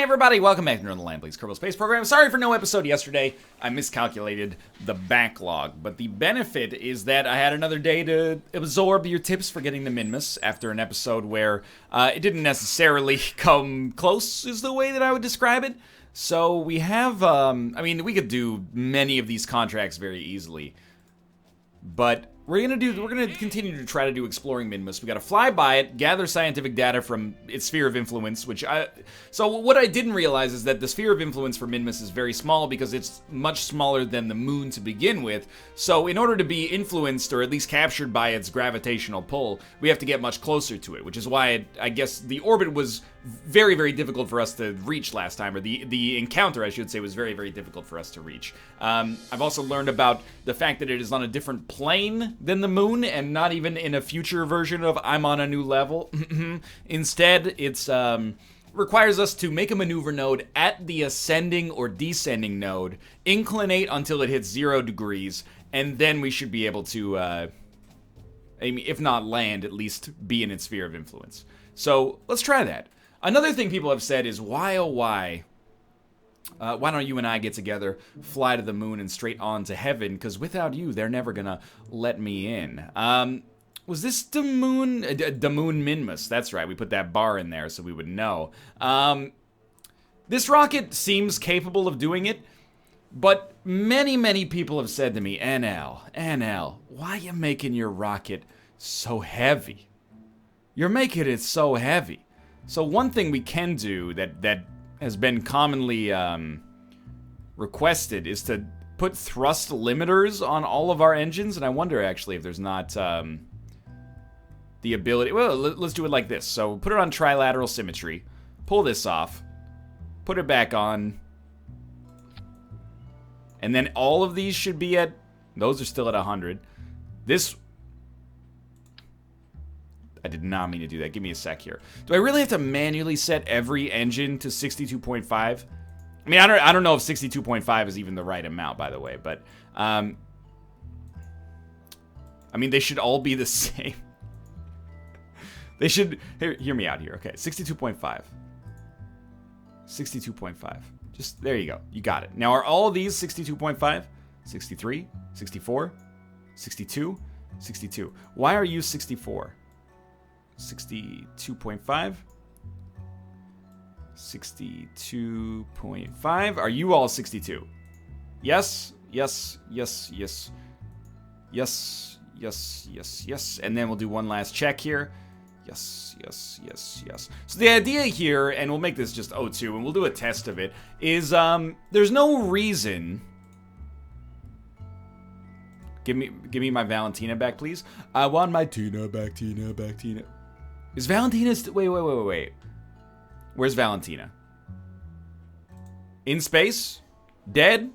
everybody, welcome back to Northernlion, please. Kerbal Space Program. Sorry for no episode yesterday. I miscalculated the backlog, but the benefit is that I had another day to absorb your tips for getting the Minmus after an episode where it didn't necessarily come close, is the way that I would describe it. So we have, I mean, we could do many of these contracts very easily, but we're gonna continue to try to do exploring Minmus. We gotta fly by it, gather scientific data from its sphere of influence, so what I didn't realize is that the sphere of influence for Minmus is very small because it's much smaller than the moon to begin with. So in order to be influenced, or at least captured by its gravitational pull, we have to get much closer to it, which is why I guess the orbit was very, very difficult for us to reach last time, or the encounter, I should say, was very, very difficult for us to reach. I've also learned about the fact that it is on a different plane than the moon, and not even in a future version of I'm on a new level. Instead, it's requires us to make a maneuver node at the ascending or descending node, inclinate until it hits 0 degrees, and then we should be able to, I mean, if not land, at least be in its sphere of influence. So let's try that. Another thing people have said is, why oh why don't you and I get together, fly to the moon, and straight on to heaven, because without you, they're never gonna let me in. Was this the moon Minmus? That's right, we put that bar in there so we would know. This rocket seems capable of doing it, but many, many people have said to me, NL, why are you making your rocket so heavy? You're making it so heavy. So one thing we can do that has been commonly requested is to put thrust limiters on all of our engines, and I wonder actually if there's not the ability. Well, let's do it like this. So put it on trilateral symmetry, pull this off, put it back on, and then all of these should be at, those are still at 100. This, I did not mean to do that. Give me a sec here. Do I really have to manually set every engine to 62.5? I mean, I don't know if 62.5 is even the right amount, by the way, but I mean, they should all be the same. They should, hear me out here. Okay, 62.5. 62.5. Just, there you go. You got it. Now, are all of these 62.5? 63, 64, 62, 62. Why are you 64? 62.5. 62.5. Are you all 62? Yes, yes, yes, yes. Yes, yes, yes, yes. And then we'll do one last check here. Yes, yes, yes, yes. So the idea here, and we'll make this just O2, and we'll do a test of it, is there's no reason. Give me my Valentina back, please. I want my Tina back, Tina back, Tina. Is Valentina wait. Where's Valentina? In space? Dead?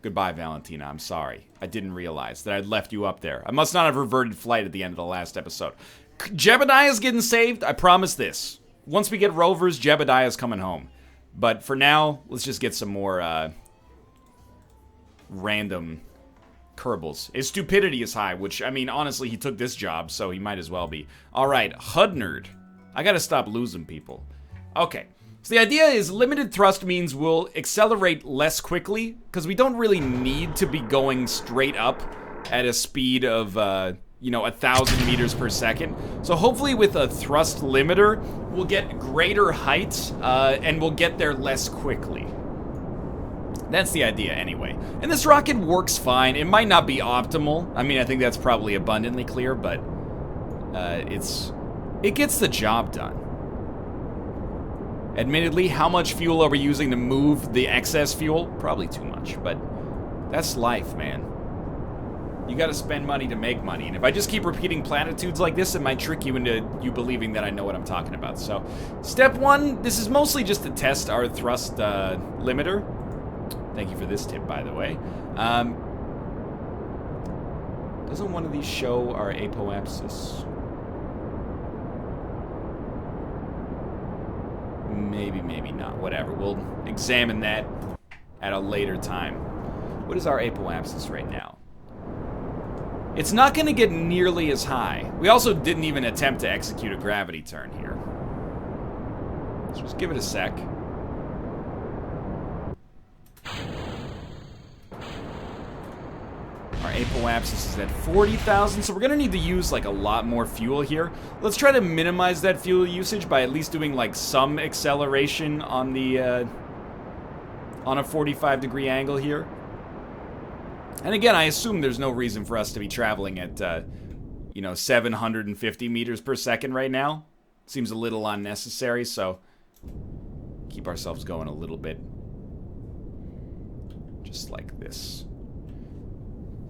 Goodbye, Valentina. I'm sorry. I didn't realize that I'd left you up there. I must not have reverted flight at the end of the last episode. Jebediah's getting saved. I promise this. Once we get rovers, Jebediah's coming home. But for now, let's just get some more random Kerbals. His stupidity is high, which, I mean, honestly, he took this job, so he might as well be. Alright, Hudnerd. I gotta stop losing people. Okay. So the idea is limited thrust means we'll accelerate less quickly, because we don't really need to be going straight up at a speed of, 1,000 meters per second. So hopefully with a thrust limiter, we'll get greater height, and we'll get there less quickly. That's the idea anyway. And this rocket works fine. It might not be optimal. I mean, I think that's probably abundantly clear, but it gets the job done. Admittedly, how much fuel are we using to move the excess fuel? Probably too much, but that's life, man. You gotta spend money to make money, and if I just keep repeating platitudes like this, it might trick you into you believing that I know what I'm talking about. So, step one, this is mostly just to test our thrust limiter. Thank you for this tip, by the way. Doesn't one of these show our apoapsis? Maybe, maybe not. Whatever. We'll examine that at a later time. What is our apoapsis right now? It's not going to get nearly as high. We also didn't even attempt to execute a gravity turn here. Let's just give it a sec. Our apoapsis is at 40,000, so we're going to need to use, like, a lot more fuel here. Let's try to minimize that fuel usage by at least doing, like, some acceleration on the, on a 45-degree angle here. And again, I assume there's no reason for us to be traveling at, you know, 750 meters per second right now. Seems a little unnecessary, so keep ourselves going a little bit. Just like this.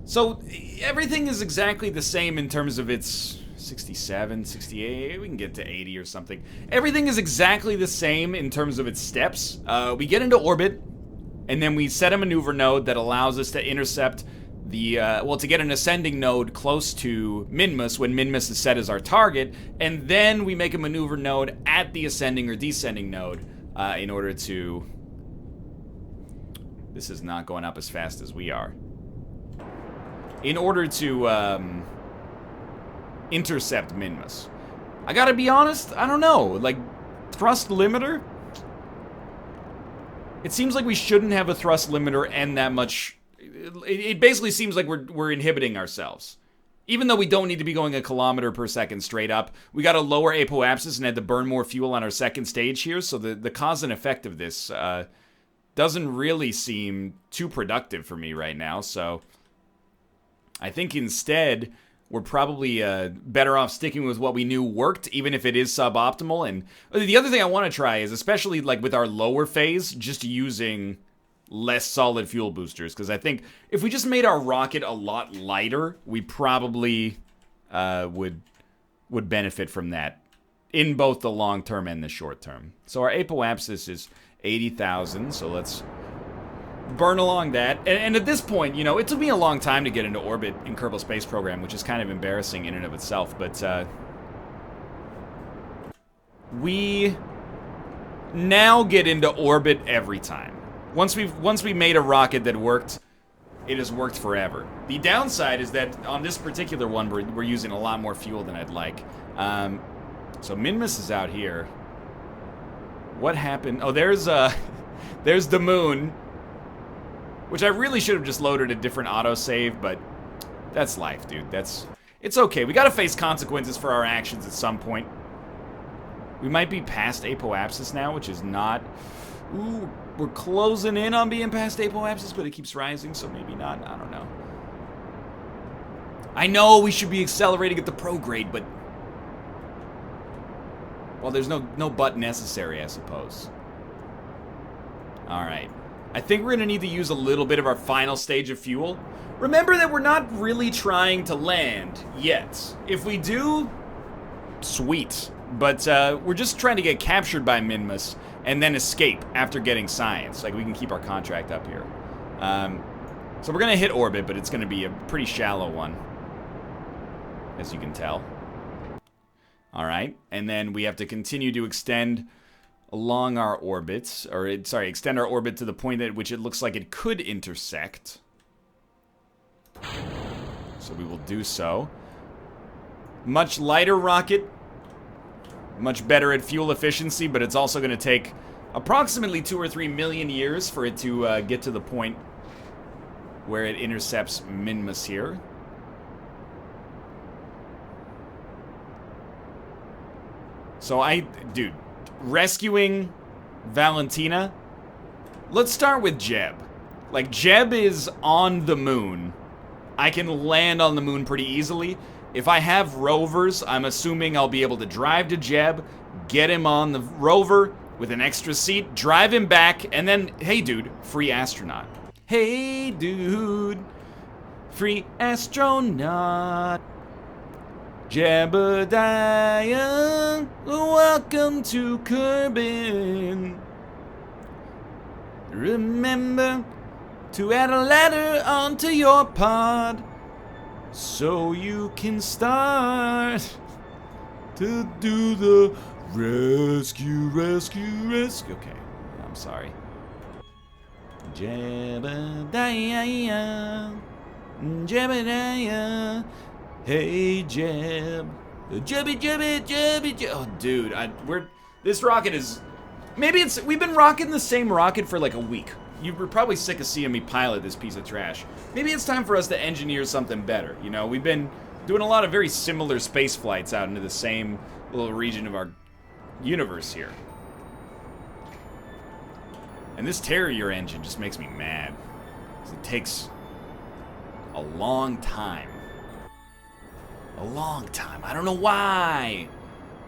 So, everything is exactly the same in terms of its 67, 68, we can get to 80 or something. Everything is exactly the same in terms of its steps. We get into orbit, and then we set a maneuver node that allows us to intercept the, well, to get an ascending node close to Minmus when Minmus is set as our target, and then we make a maneuver node at the ascending or descending node in order to... This is not going up as fast as we are. In order to intercept Minmus. I gotta be honest, I don't know. Like, thrust limiter? It seems like we shouldn't have a thrust limiter and that much... It basically seems like we're inhibiting ourselves. Even though we don't need to be going 1 kilometer per second straight up, we got a lower apoapsis and had to burn more fuel on our second stage here, so the cause and effect of this doesn't really seem too productive for me right now, so... I think instead, we're probably better off sticking with what we knew worked, even if it is suboptimal. And the other thing I want to try is, especially like with our lower phase, just using less solid fuel boosters. Because I think if we just made our rocket a lot lighter, we probably would benefit from that in both the long term and the short term. So our apoapsis is 80,000, so let's... burn along that, and at this point, you know, it took me a long time to get into orbit in Kerbal Space Program, which is kind of embarrassing in and of itself, but we now get into orbit every time. Once we made a rocket that worked, it has worked forever. The downside is that on this particular one, we're using a lot more fuel than I'd like. So Minmus is out here. What happened? Oh, there's the moon. Which I really should have just loaded a different autosave, but that's life, dude. It's okay. We gotta face consequences for our actions at some point. We might be past apoapsis now, which is not... Ooh, we're closing in on being past apoapsis, but it keeps rising, so maybe not. I don't know. I know we should be accelerating at the prograde, but... Well, there's no but necessary, I suppose. Alright. I think we're going to need to use a little bit of our final stage of fuel. Remember that we're not really trying to land yet. If we do, sweet. But we're just trying to get captured by Minmus and then escape after getting science. Like, we can keep our contract up here. So we're going to hit orbit, but it's going to be a pretty shallow one, as you can tell. Alright, and then we have to continue to extend... along our orbits, or extend our orbit to the point at which it looks like it could intersect. So we will do so. Much lighter rocket, much better at fuel efficiency, but it's also going to take approximately 2 or 3 million years for it to get to the point where it intercepts Minmus here. So dude, rescuing Valentina. Let's start with Jeb. Like, Jeb is on the moon. I can land on the moon pretty easily. If I have rovers, I'm assuming I'll be able to drive to Jeb, get him on the rover with an extra seat, drive him back, and then, hey dude, free astronaut. Hey dude, free astronaut. Jebediah, welcome to Kerbin. Remember to add a ladder onto your pod so you can start to do the rescue. Okay, I'm sorry. Jebediah. Jebediah. Hey, Jeb. Jebby. Oh, dude, this rocket is... Maybe we've been rocking the same rocket for like a week. You were probably sick of seeing me pilot this piece of trash. Maybe it's time for us to engineer something better. You know, we've been doing a lot of very similar space flights out into the same little region of our universe here. And this Terrier engine just makes me mad. 'Cause it takes a long time. A long time. I don't know why.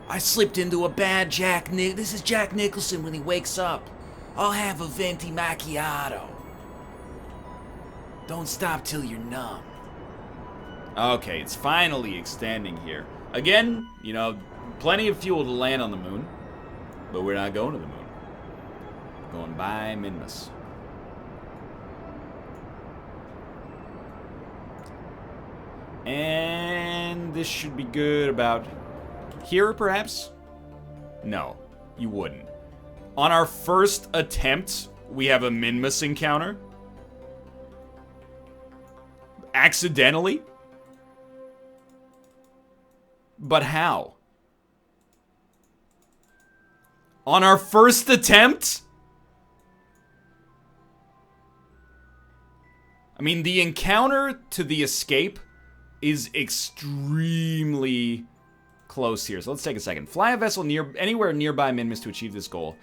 I slipped into a bad This is Jack Nicholson when he wakes up. I'll have a venti macchiato. Don't stop till you're numb. Okay, it's finally extending here. Again, you know, plenty of fuel to land on the moon. But we're not going to the moon. We're going by Minmus. And this should be good about here, perhaps? No, you wouldn't. On our first attempt, we have a Minmus encounter. Accidentally? But how? On our first attempt? I mean, the encounter to the escape is extremely close here. So let's take a second. Fly a vessel anywhere nearby Minmus to achieve this goal.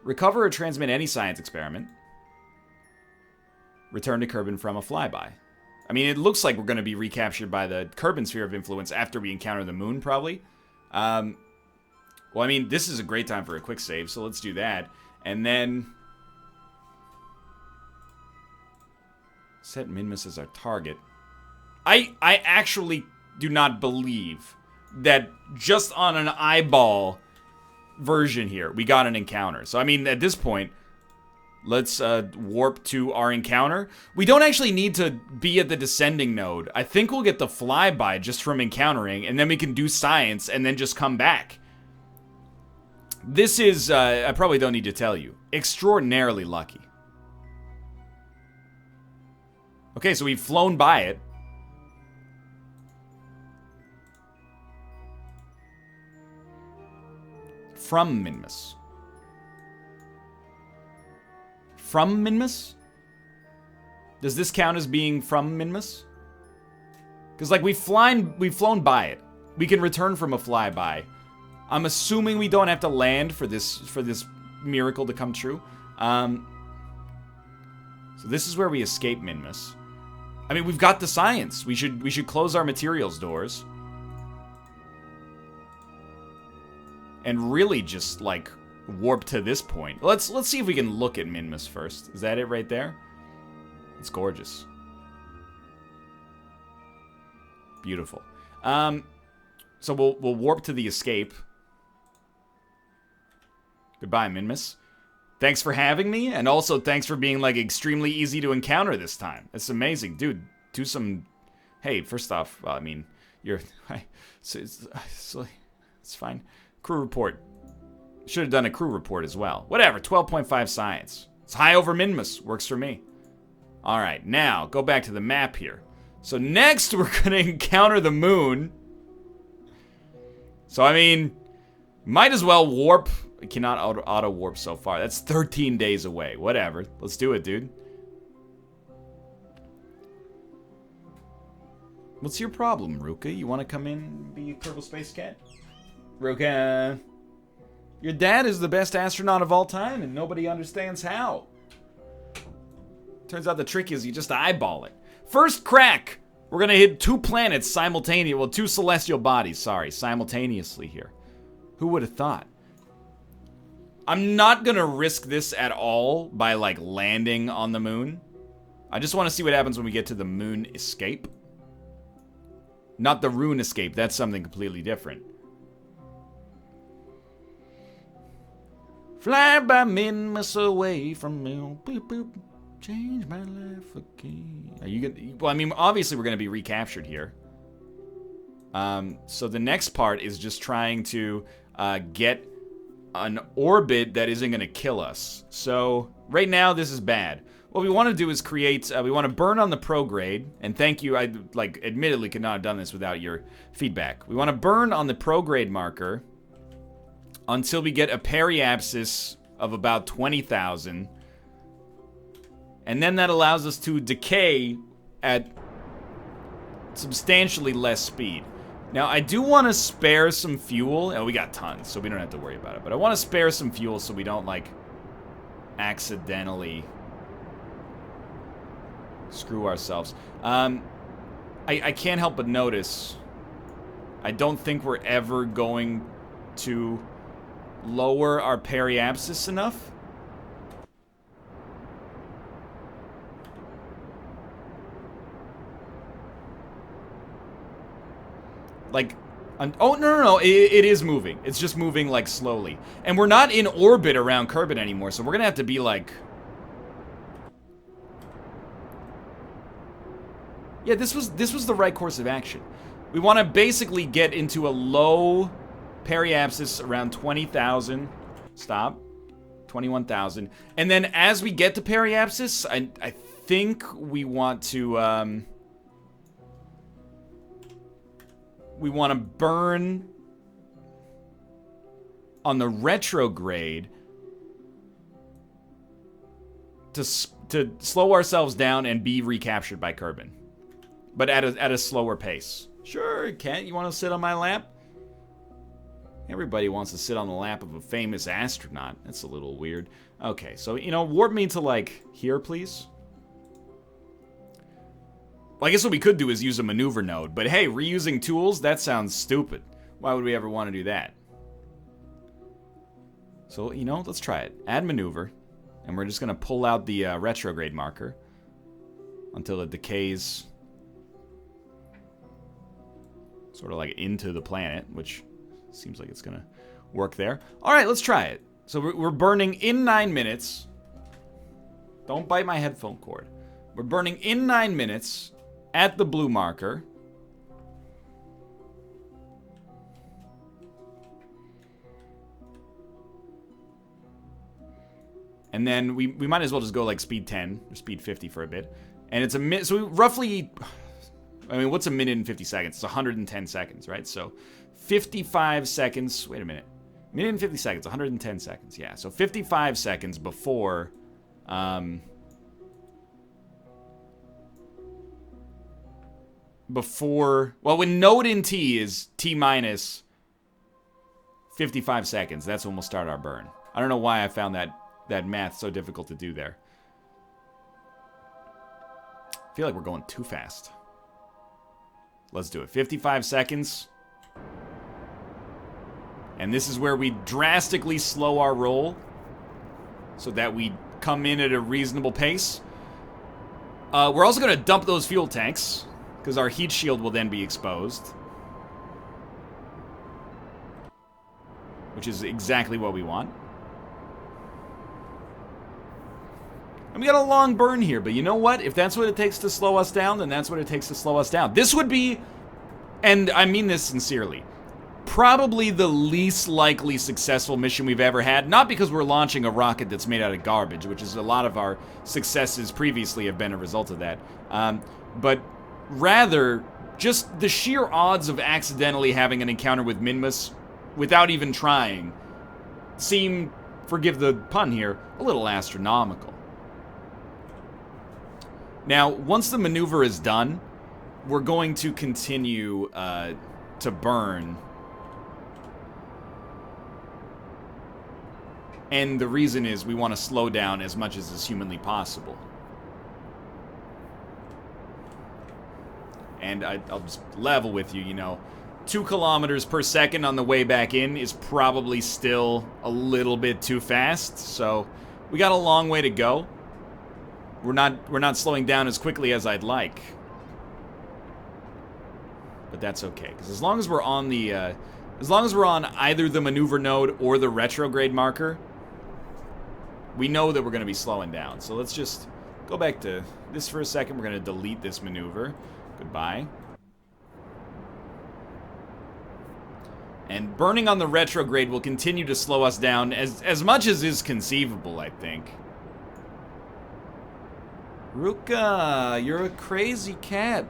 Recover or transmit any science experiment. Return to Kerbin from a flyby. I mean, it looks like we're going to be recaptured by the Kerbin sphere of influence after we encounter the moon, probably. Well, I mean, this is a great time for a quick save, so let's do that. And then set Minmus as our target. I actually do not believe that just on an eyeball version here, we got an encounter. So, I mean, at this point, let's warp to our encounter. We don't actually need to be at the descending node. I think we'll get the flyby just from encountering, and then we can do science and then just come back. This is, I probably don't need to tell you, extraordinarily lucky. Okay, so we've flown by it. From Minmus. From Minmus? Does this count as being from Minmus? Because, like, we've flown by it. We can return from a flyby. I'm assuming we don't have to land for this miracle to come true. So this is where we escape Minmus. I mean, we've got the science. We should close our materials doors. And really just, like, warp to this point. Let's see if we can look at Minmus first. Is that it right there? It's gorgeous. Beautiful. So we'll warp to the escape. Goodbye, Minmus. Thanks for having me, and also thanks for being, like, extremely easy to encounter this time. It's amazing. Dude, do some... Hey, first off, I mean, you're... It's fine. Crew report. Should have done a crew report as well. Whatever, 12.5 science. It's high over Minmus. Works for me. Alright, now, go back to the map here. So next, we're going to encounter the moon. So, I mean, might as well warp. I cannot auto-warp so far. That's 13 days away. Whatever. Let's do it, dude. What's your problem, Ruka? You want to come in and be a Kerbal Space Cat? Ruka. Your dad is the best astronaut of all time, and nobody understands how. Turns out the trick is you just eyeball it. First crack! We're gonna hit 2 planets simultaneously. Well, 2 celestial bodies, sorry, simultaneously here. Who would have thought? I'm not gonna risk this at all by, like, landing on the moon. I just want to see what happens when we get to the moon escape. Not the rune escape, that's something completely different. Fly by Minmus away from me. Boop, boop. Change my life again. Are you gonna... Well, I mean, obviously we're gonna be recaptured here. So the next part is just trying to get an orbit that isn't gonna kill us. So right now this is bad. what we want to do is create, we want to burn on the prograde, and thank you, I, like, admittedly could not have done this without your feedback. We want to burn on the prograde marker until we get a periapsis of about 20,000, and then that allows us to decay at substantially less speed. Now, I do want to spare some fuel. Oh, we got tons, so we don't have to worry about it. But I want to spare some fuel so we don't, like, accidentally screw ourselves. I can't help but notice I don't think we're ever going to lower our periapsis enough. Like, oh, no, it is moving. It's just moving, like, slowly. And we're not in orbit around Kerbal anymore, so we're gonna have to be, like... Yeah, this was the right course of action. We want to basically get into a low periapsis around 20,000. Stop. 21,000. And then as we get to periapsis, I think we want to, we want to burn on the retrograde to slow ourselves down and be recaptured by Kerbal. But at a slower pace. Sure, Kent, you want to sit on my lap? Everybody wants to sit on the lap of a famous astronaut. That's a little weird. Okay, so, you know, warp me to, like, here, please. Well, I guess what we could do is use a maneuver node. But hey, reusing tools? That sounds stupid. Why would we ever want to do that? So, you know, let's try it. Add maneuver. And we're just going to pull out the retrograde marker until it decays sort of like into the planet, which seems like it's going to work there. All right, let's try it. So we're burning in 9 minutes. Don't bite my headphone cord. We're burning in 9 minutes at the blue marker. And then we might as well just go like speed 10 or speed 50 for a bit. And it's a minute, so roughly, I mean, what's a minute and 50 seconds? It's 110 seconds, right? So 55 seconds, wait a minute. Minute and 50 seconds, 110 seconds, yeah. So 55 seconds before, well, when node in T is T minus 55 seconds, that's when we'll start our burn. I don't know why I found that math so difficult to do there. I feel like we're going too fast. Let's do it. 55 seconds. And this is where we drastically slow our roll so that we come in at a reasonable pace. We're also going to dump those fuel tanks because our heat shield will then be exposed. Which is exactly what we want. And we got a long burn here, but you know what? If that's what it takes to slow us down, then that's what it takes to slow us down. This would be, and I mean this sincerely, probably the least likely successful mission we've ever had. Not because we're launching a rocket that's made out of garbage, which is a lot of our successes previously have been a result of that. But rather, just the sheer odds of accidentally having an encounter with Minmus without even trying seem, forgive the pun here, a little astronomical. Now, once the maneuver is done, we're going to continue to burn. And the reason is we want to slow down as much as is humanly possible. And I'll just level with you, you know, 2 kilometers per second on the way back in is probably still a little bit too fast. So we got a long way to go. We're not slowing down as quickly as I'd like. But that's okay, because as long as we're on the as long as we're on either the maneuver node or the retrograde marker, we know that we're going to be slowing down. So let's just go back to this for a second. We're going to delete this maneuver. Goodbye. And burning on the retrograde will continue to slow us down as much as is conceivable, I think. Ruka, you're a crazy cat.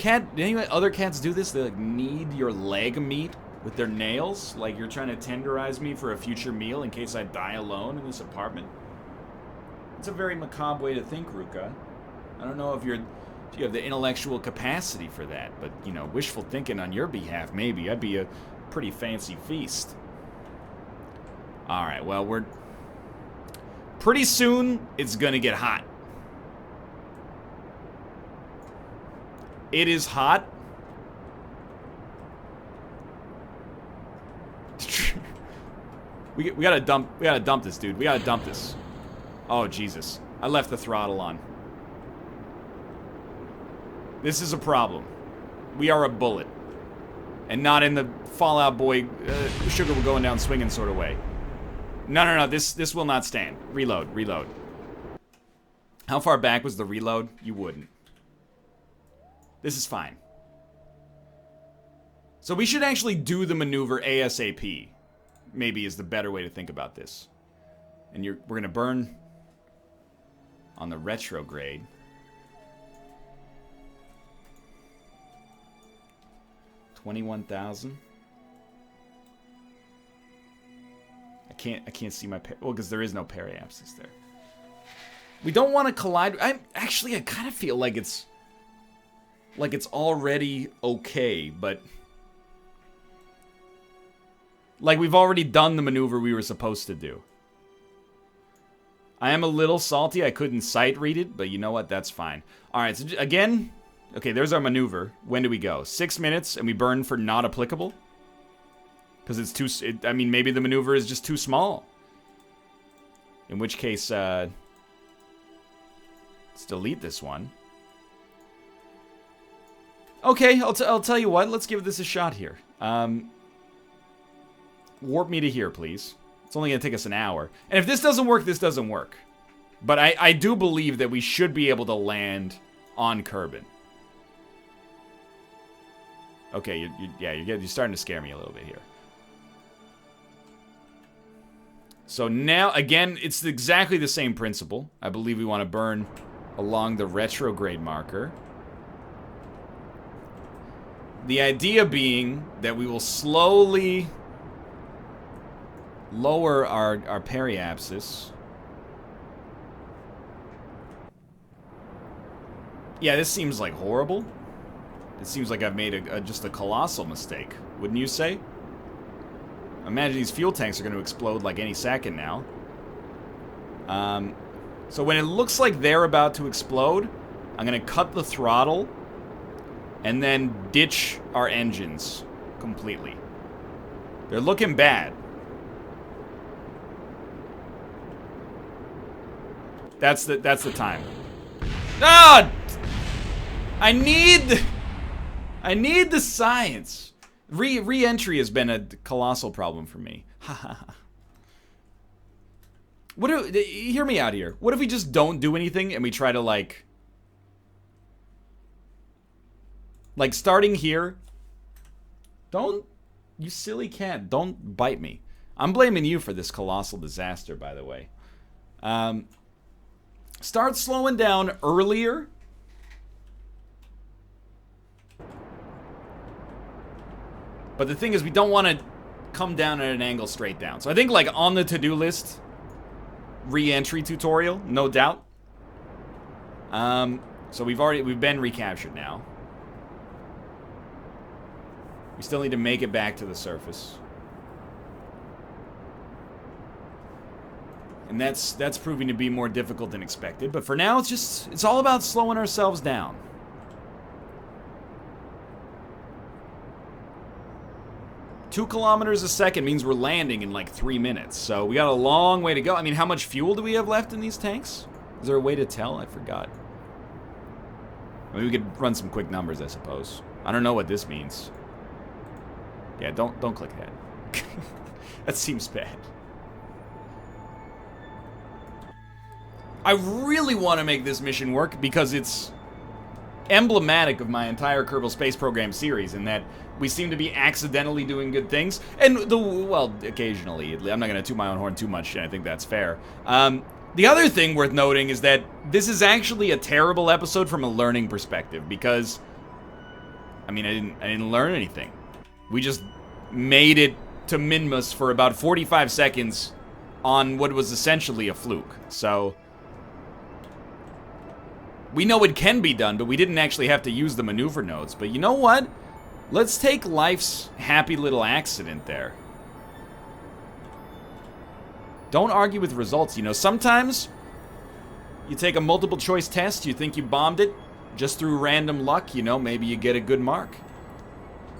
Any other cats do this? They like knead your leg meat with their nails? Like you're trying to tenderize me for a future meal in case I die alone in this apartment? It's a very macabre way to think, Ruka. I don't know if you have the intellectual capacity for that, but, you know, wishful thinking on your behalf, maybe. That'd be a pretty fancy feast. Alright, well, pretty soon, it's gonna get hot. It is hot. we gotta dump this, dude. We gotta dump this. Oh, Jesus. I left the throttle on. This is a problem. We are a bullet. And not in the Fallout Boy, sugar we're going down swinging sort of way. No. This will not stand. Reload. How far back was the reload? You wouldn't. This is fine. So we should actually do the maneuver ASAP. Maybe is the better way to think about this. And we're gonna burn on the retrograde. $21,000. I can't see my well, because there is no periapsis there. We don't want to collide. I kind of feel like it's already okay, but like we've already done the maneuver we were supposed to do. I am a little salty. I couldn't sight read it, but you know what? That's fine. All right. So again, okay. There's our maneuver. When do we go? 6 minutes, and we burn for not applicable. Because it's too. I mean, maybe the maneuver is just too small. In which case, let's delete this one. Okay, I'll tell you what. Let's give this a shot here. Warp me to here, please. It's only going to take us an hour. And if this doesn't work, this doesn't work. But I do believe that we should be able to land on Kerbin. Okay, you're starting to scare me a little bit here. So now, again, it's exactly the same principle. I believe we want to burn along the retrograde marker. The idea being that we will slowly lower our periapsis. Yeah, this seems like horrible. It seems like I've made just a colossal mistake, wouldn't you say? Imagine these fuel tanks are going to explode like any second now. So when it looks like they're about to explode, I'm going to cut the throttle and then ditch our engines completely. They're looking bad. That's the time. Ah! I need the science. Re-entry has been a colossal problem for me. Hear me out here. What if we just don't do anything and we try to like starting here? Don't, you silly cat, don't bite me. I'm blaming you for this colossal disaster, by the way. Start slowing down earlier. But the thing is, we don't want to come down at an angle straight down. So I think, like, on the to-do list, re-entry tutorial, no doubt. So we've been recaptured now. We still need to make it back to the surface. And that's proving to be more difficult than expected. But for now, it's all about slowing ourselves down. Two kilometers a second means we're landing in like 3 minutes. So we got a long way to go. I mean, how much fuel do we have left in these tanks? Is there a way to tell? I forgot. I mean, we could run some quick numbers, I suppose. I don't know what this means. Yeah, don't click that. That seems bad. I really want to make this mission work because it's emblematic of my entire Kerbal Space Program series in that we seem to be accidentally doing good things. And, well, occasionally. I'm not going to toot my own horn too much, and I think that's fair. The other thing worth noting is that this is actually a terrible episode from a learning perspective because, I mean, I didn't learn anything. We just made it to Minmus for about 45 seconds on what was essentially a fluke. So, we know it can be done, but we didn't actually have to use the maneuver nodes. But you know what? Let's take life's happy little accident there. Don't argue with results. You know, sometimes you take a multiple choice test, you think you bombed it, just through random luck, you know, maybe you get a good mark.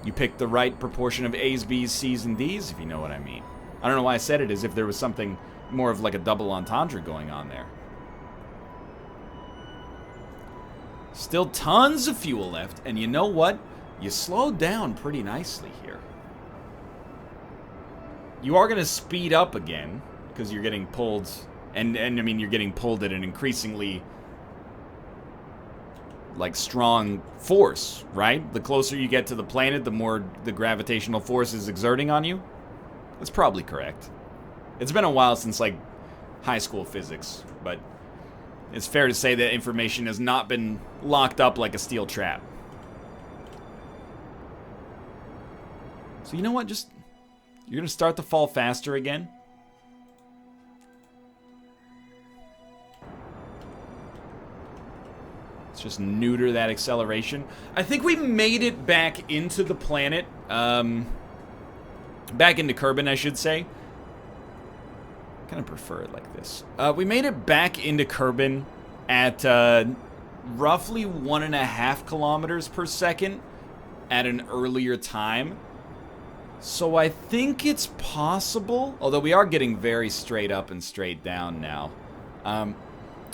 You pick the right proportion of A's, B's, C's, and D's, if you know what I mean. I don't know why I said it as if there was something more of like a double entendre going on there. Still tons of fuel left, and you know what? You slowed down pretty nicely here. You are going to speed up again, because you're getting pulled, and I mean, you're getting pulled at an increasingly, like, strong force, right? The closer you get to the planet, the more the gravitational force is exerting on you. That's probably correct. It's been a while since, like, high school physics, but it's fair to say that information has not been locked up like a steel trap. So you know what? Just, you're going to start to fall faster again. Let's just neuter that acceleration. I think we made it back into the planet. Back into Kerbin, I should say. I kind of prefer it like this. We made it back into Kerbin at roughly 1.5 kilometers per second at an earlier time. So I think it's possible, although we are getting very straight up and straight down now.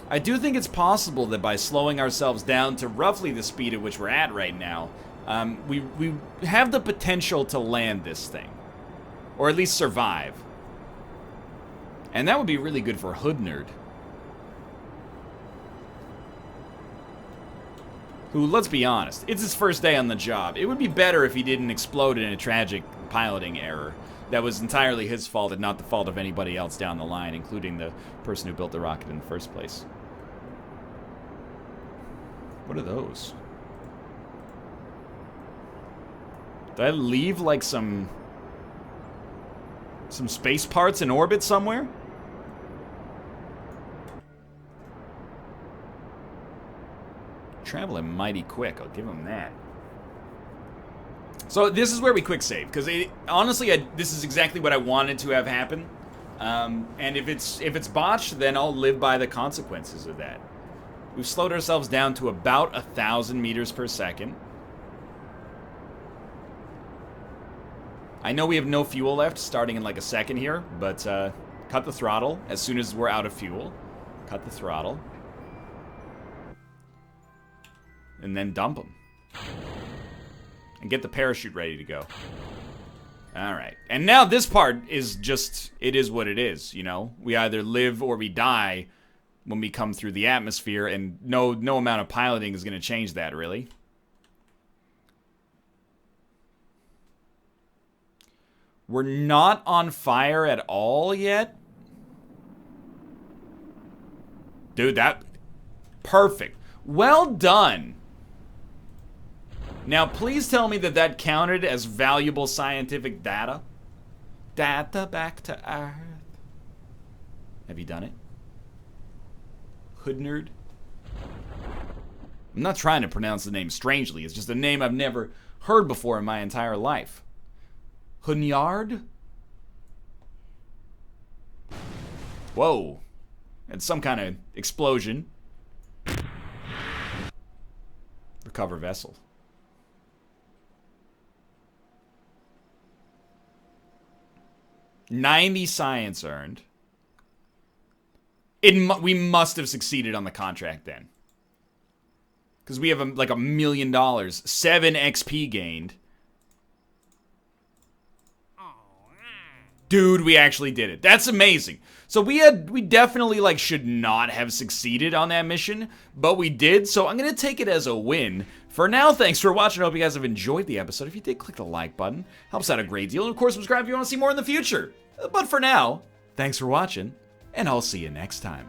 I do think it's possible that by slowing ourselves down to roughly the speed at which we're at right now, we have the potential to land this thing. Or at least survive. And that would be really good for Hood Nerd. Who, let's be honest, it's his first day on the job. It would be better if he didn't explode in a tragic piloting error that was entirely his fault and not the fault of anybody else down the line, including the person who built the rocket in the first place. What are those? Did I leave, like, some space parts in orbit somewhere? Traveling mighty quick, I'll give him that. So this is where we quick save, because honestly, this is exactly what I wanted to have happen. And if it's botched, then I'll live by the consequences of that. We've slowed ourselves down to about 1,000 meters per second. I know we have no fuel left, starting in like a second here, but cut the throttle as soon as we're out of fuel. Cut the throttle. And then dump them. And get the parachute ready to go. Alright. And now this part is just, it is what it is, you know? We either live or we die when we come through the atmosphere, and no amount of piloting is going to change that, really. We're not on fire at all yet. Dude, that... Perfect. Well done. Now, please tell me that that counted as valuable scientific data. Data back to Earth. Have you done it? Hood Nerd? I'm not trying to pronounce the name strangely. It's just a name I've never heard before in my entire life. Hunyard? Whoa. It's some kind of explosion. Recover vessel. $90 science earned. We must have succeeded on the contract then. Because we have like $1 million. 7 XP gained. Dude, we actually did it. That's amazing. So we definitely like should not have succeeded on that mission, but we did, so I'm gonna take it as a win. For now, thanks for watching. I hope you guys have enjoyed the episode. If you did, click the like button. Helps out a great deal. And of course, subscribe if you want to see more in the future. But for now, thanks for watching, and I'll see you next time.